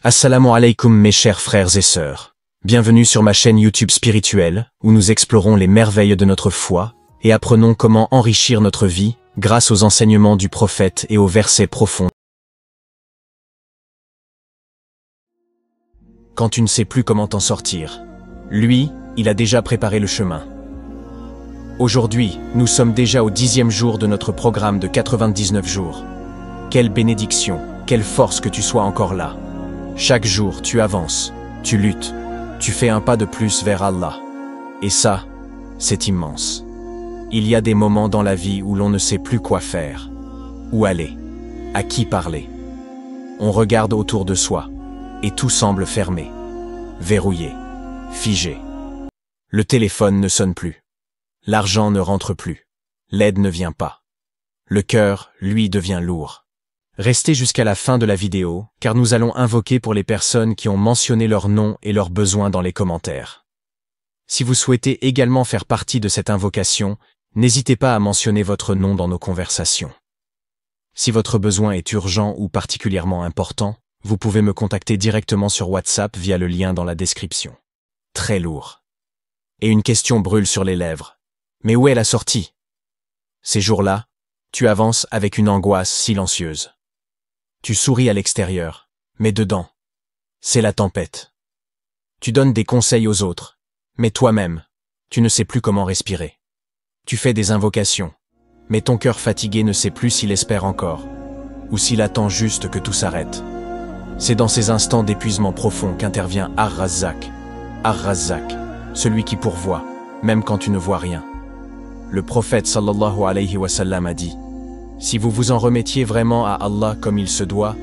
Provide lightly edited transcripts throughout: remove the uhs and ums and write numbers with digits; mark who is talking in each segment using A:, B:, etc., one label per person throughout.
A: Assalamu alaikum mes chers frères et sœurs. Bienvenue sur ma chaîne YouTube spirituelle, où nous explorons les merveilles de notre foi et apprenons comment enrichir notre vie grâce aux enseignements du prophète et aux versets profonds. Quand tu ne sais plus comment t'en sortir, lui, il a déjà préparé le chemin. Aujourd'hui, nous sommes déjà au 10e jour de notre programme de 99 jours. Quelle bénédiction, quelle force que tu sois encore là. Chaque jour, tu avances, tu luttes, tu fais un pas de plus vers Allah. Et ça, c'est immense. Il y a des moments dans la vie où l'on ne sait plus quoi faire, où aller, à qui parler. On regarde autour de soi, et tout semble fermé, verrouillé, figé. Le téléphone ne sonne plus. L'argent ne rentre plus. L'aide ne vient pas. Le cœur, lui, devient lourd. Restez jusqu'à la fin de la vidéo, car nous allons invoquer pour les personnes qui ont mentionné leur nom et leurs besoins dans les commentaires. Si vous souhaitez également faire partie de cette invocation, n'hésitez pas à mentionner votre nom dans nos conversations. Si votre besoin est urgent ou particulièrement important, vous pouvez me contacter directement sur WhatsApp via le lien dans la description. Très lourd. Et une question brûle sur les lèvres. Mais où est la sortie? Ces jours-là, tu avances avec une angoisse silencieuse. Tu souris à l'extérieur, mais dedans, c'est la tempête. Tu donnes des conseils aux autres, mais toi-même, tu ne sais plus comment respirer. Tu fais des invocations, mais ton cœur fatigué ne sait plus s'il espère encore, ou s'il attend juste que tout s'arrête. C'est dans ces instants d'épuisement profond qu'intervient Ar-Razzaq. Ar-Razzaq, celui qui pourvoit, même quand tu ne vois rien. Le prophète sallallahu alayhi wa sallam a dit: si vous vous en remettiez vraiment à Allah comme il se doit,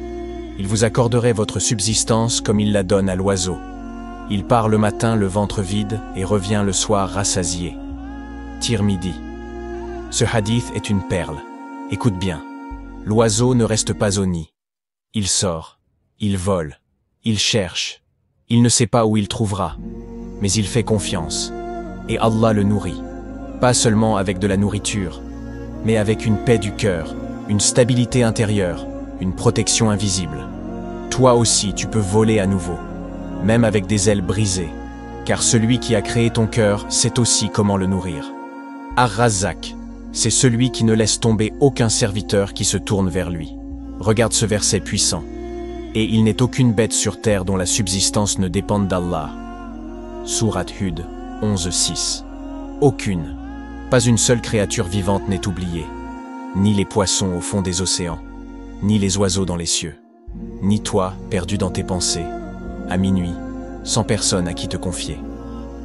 A: il vous accorderait votre subsistance comme il la donne à l'oiseau. Il part le matin le ventre vide et revient le soir rassasié. Tirmidhi. Ce hadith est une perle. Écoute bien. L'oiseau ne reste pas au nid. Il sort, il vole, il cherche. Il ne sait pas où il trouvera, mais il fait confiance. Et Allah le nourrit. Pas seulement avec de la nourriture, mais avec une paix du cœur, une stabilité intérieure, une protection invisible. Toi aussi, tu peux voler à nouveau, même avec des ailes brisées, car celui qui a créé ton cœur sait aussi comment le nourrir. Ar-Razzaq, c'est celui qui ne laisse tomber aucun serviteur qui se tourne vers lui. Regarde ce verset puissant. Et il n'est aucune bête sur terre dont la subsistance ne dépende d'Allah. Surat Hud 11:6. Aucune. Pas une seule créature vivante n'est oubliée, ni les poissons au fond des océans, ni les oiseaux dans les cieux, ni toi, perdu dans tes pensées, à minuit, sans personne à qui te confier.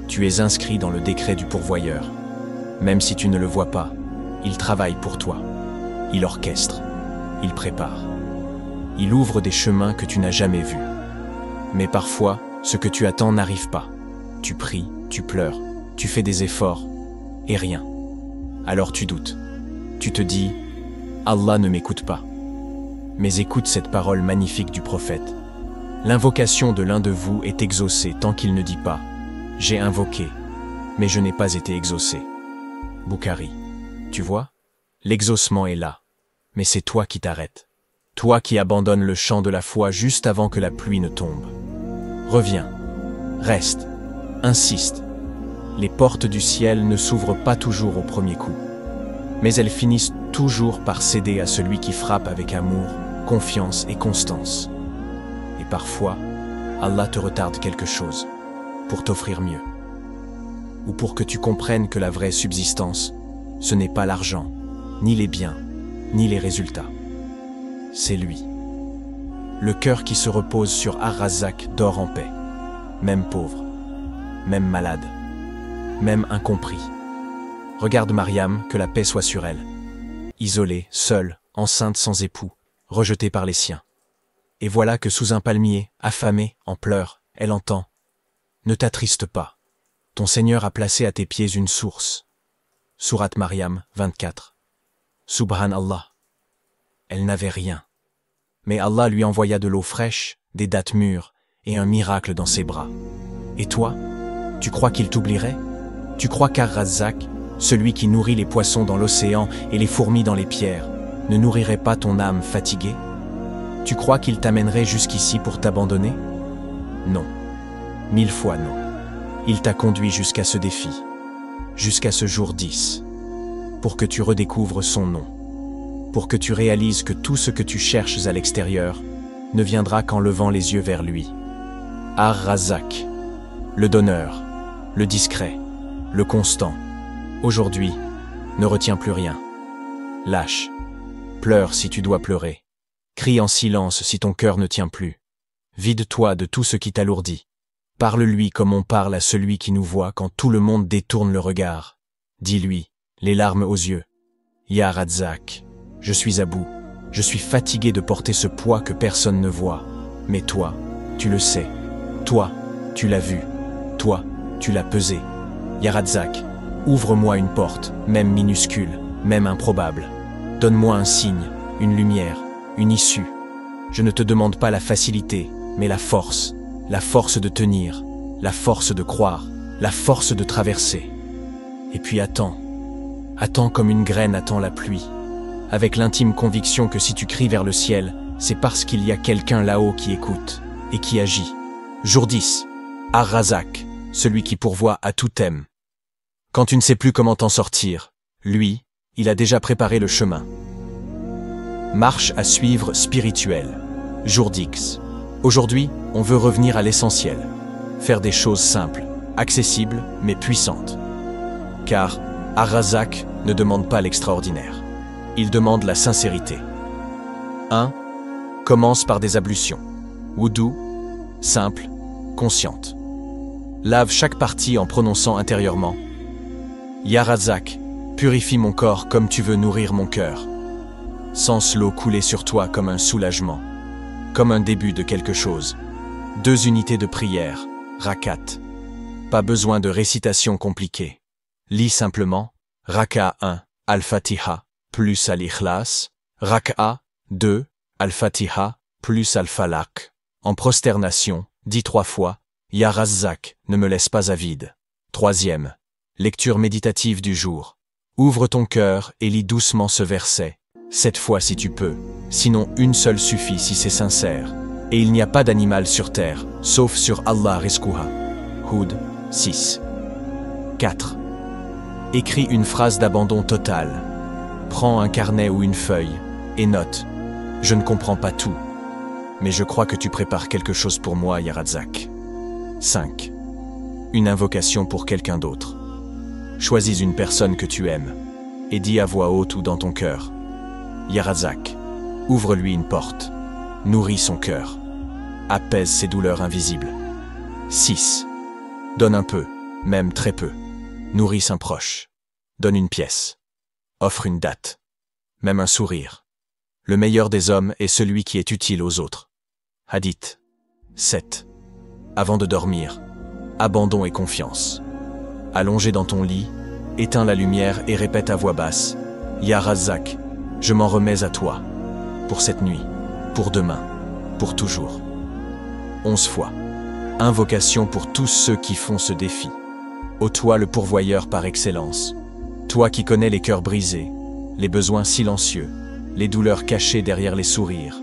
A: Tu es inscrit dans le décret du pourvoyeur. Même si tu ne le vois pas, il travaille pour toi. Il orchestre, il prépare. Il ouvre des chemins que tu n'as jamais vus. Mais parfois, ce que tu attends n'arrive pas. Tu pries, tu pleures, tu fais des efforts, et rien. Alors tu doutes. Tu te dis, Allah ne m'écoute pas. Mais écoute cette parole magnifique du prophète. L'invocation de l'un de vous est exaucée tant qu'il ne dit pas, j'ai invoqué, mais je n'ai pas été exaucé. Bukhari. Tu vois? L'exaucement est là. Mais c'est toi qui t'arrêtes. Toi qui abandonnes le champ de la foi juste avant que la pluie ne tombe. Reviens. Reste. Insiste. Les portes du ciel ne s'ouvrent pas toujours au premier coup, mais elles finissent toujours par céder à celui qui frappe avec amour, confiance et constance. Et parfois, Allah te retarde quelque chose, pour t'offrir mieux. Ou pour que tu comprennes que la vraie subsistance, ce n'est pas l'argent, ni les biens, ni les résultats. C'est lui. Le cœur qui se repose sur Ar-Razzaq dort en paix, même pauvre, même malade, même incompris. Regarde Mariam, que la paix soit sur elle. Isolée, seule, enceinte sans époux, rejetée par les siens. Et voilà que sous un palmier, affamée, en pleurs, elle entend: ne t'attriste pas. Ton Seigneur a placé à tes pieds une source. Surat Mariam 24. Subhanallah. Elle n'avait rien. Mais Allah lui envoya de l'eau fraîche, des dattes mûres et un miracle dans ses bras. Et toi, tu crois qu'il t'oublierait? Tu crois qu'Ar-Razzaq, celui qui nourrit les poissons dans l'océan et les fourmis dans les pierres, ne nourrirait pas ton âme fatiguée? Tu crois qu'il t'amènerait jusqu'ici pour t'abandonner? Non. 1000 fois non. Il t'a conduit jusqu'à ce défi, jusqu'à ce jour 10, pour que tu redécouvres son nom, pour que tu réalises que tout ce que tu cherches à l'extérieur ne viendra qu'en levant les yeux vers lui. Ar-Razak, le donneur, le discret, le constant. Aujourd'hui, ne retiens plus rien. Lâche. Pleure si tu dois pleurer. Crie en silence si ton cœur ne tient plus. Vide-toi de tout ce qui t'alourdit. Parle-lui comme on parle à celui qui nous voit quand tout le monde détourne le regard. Dis-lui, les larmes aux yeux. Ya Razak, je suis à bout. Je suis fatigué de porter ce poids que personne ne voit. Mais toi, tu le sais. Toi, tu l'as vu. Toi, tu l'as pesé. Ya Razak, ouvre-moi une porte, même minuscule, même improbable. Donne-moi un signe, une lumière, une issue. Je ne te demande pas la facilité, mais la force de tenir, la force de croire, la force de traverser. Et puis attends comme une graine attend la pluie, avec l'intime conviction que si tu cries vers le ciel, c'est parce qu'il y a quelqu'un là-haut qui écoute et qui agit. Jour 10, Ar-Razak, celui qui pourvoit à tout thème. Quand tu ne sais plus comment t'en sortir, lui, il a déjà préparé le chemin. Marche à suivre spirituelle. Jour 10. Aujourd'hui, on veut revenir à l'essentiel. Faire des choses simples, accessibles, mais puissantes. Car Ar-Razak ne demande pas l'extraordinaire. Il demande la sincérité. 1. Commence par des ablutions. Wudu, simple, consciente. Lave chaque partie en prononçant intérieurement. Ya Razak, purifie mon corps comme tu veux nourrir mon cœur. Sens l'eau couler sur toi comme un soulagement, comme un début de quelque chose. 2 unités de prière, rakat. Pas besoin de récitation compliquée. Lis simplement, Raka 1, Al-Fatiha, plus Al-Ikhlas, Raka 2, Al-Fatiha, plus Al-Falaq. En prosternation, dis 3 fois, Ya Razak, ne me laisse pas avide. 3e, lecture méditative du jour. Ouvre ton cœur et lis doucement ce verset. 7 fois si tu peux, sinon une seule suffit si c'est sincère. Et il n'y a pas d'animal sur terre, sauf sur Allah Rizquha. Hud 6. 4. Écris une phrase d'abandon total. Prends un carnet ou une feuille et note. Je ne comprends pas tout, mais je crois que tu prépares quelque chose pour moi, Ya Razak. 5. Une invocation pour quelqu'un d'autre. Choisis une personne que tu aimes et dis à voix haute ou dans ton cœur. Ya Razak, ouvre-lui une porte, nourris son cœur, apaise ses douleurs invisibles. 6. Donne un peu, même très peu. Nourris un proche. Donne une pièce. Offre une date. Même un sourire. Le meilleur des hommes est celui qui est utile aux autres. Hadith 7. Avant de dormir, abandon et confiance. Allongé dans ton lit, éteins la lumière et répète à voix basse. Ya Razak, je m'en remets à toi. Pour cette nuit, pour demain, pour toujours. 11 fois. Invocation pour tous ceux qui font ce défi. Ô toi le pourvoyeur par excellence. Toi qui connais les cœurs brisés, les besoins silencieux, les douleurs cachées derrière les sourires.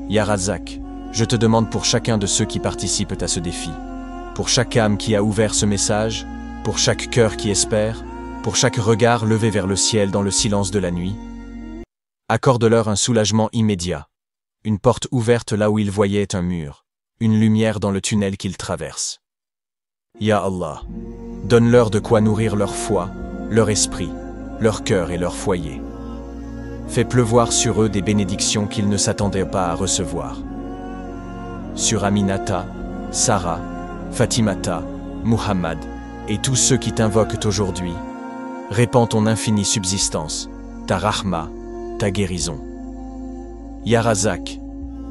A: Ya Razak, je te demande pour chacun de ceux qui participent à ce défi, pour chaque âme qui a ouvert ce message, pour chaque cœur qui espère, pour chaque regard levé vers le ciel dans le silence de la nuit, accorde-leur un soulagement immédiat, une porte ouverte là où ils voyaient un mur, une lumière dans le tunnel qu'ils traversent. Ya Allah, donne-leur de quoi nourrir leur foi, leur esprit, leur cœur et leur foyer. Fais pleuvoir sur eux des bénédictions qu'ils ne s'attendaient pas à recevoir. Sur Aminata, Sarah, Fatimata, Muhammad et tous ceux qui t'invoquent aujourd'hui, répands ton infinie subsistance, ta rahma, ta guérison. Ya Razak,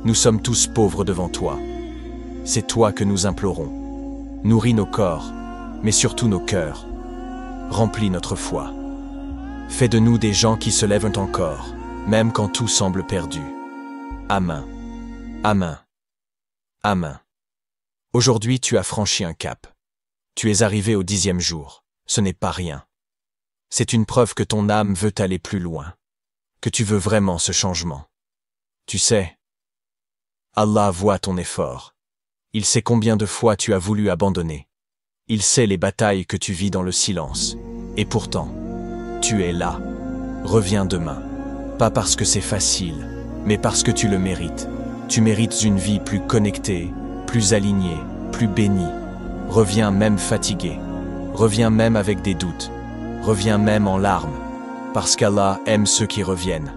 A: nous sommes tous pauvres devant toi. C'est toi que nous implorons. Nourris nos corps, mais surtout nos cœurs. Remplis notre foi. Fais de nous des gens qui se lèvent encore, même quand tout semble perdu. Amen. Amen. Amen. Aujourd'hui, tu as franchi un cap. Tu es arrivé au 10e jour. Ce n'est pas rien. C'est une preuve que ton âme veut aller plus loin, que tu veux vraiment ce changement. Tu sais, Allah voit ton effort. Il sait combien de fois tu as voulu abandonner. Il sait les batailles que tu vis dans le silence. Et pourtant, tu es là. Reviens demain. Pas parce que c'est facile, mais parce que tu le mérites. Tu mérites une vie plus connectée, plus alignée, plus bénie. Reviens même fatigué. Reviens même avec des doutes. Reviens même en larmes. Parce qu'Allah aime ceux qui reviennent.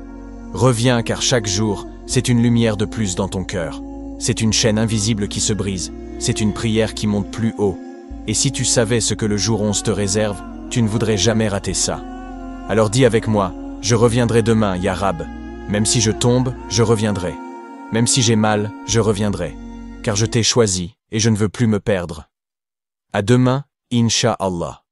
A: Reviens car chaque jour, c'est une lumière de plus dans ton cœur. C'est une chaîne invisible qui se brise. C'est une prière qui monte plus haut. Et si tu savais ce que le jour 11 te réserve, tu ne voudrais jamais rater ça. Alors dis avec moi, je reviendrai demain, Ya Rab. Même si je tombe, je reviendrai. Même si j'ai mal, je reviendrai. Car je t'ai choisi et je ne veux plus me perdre. À demain, Inch'Allah.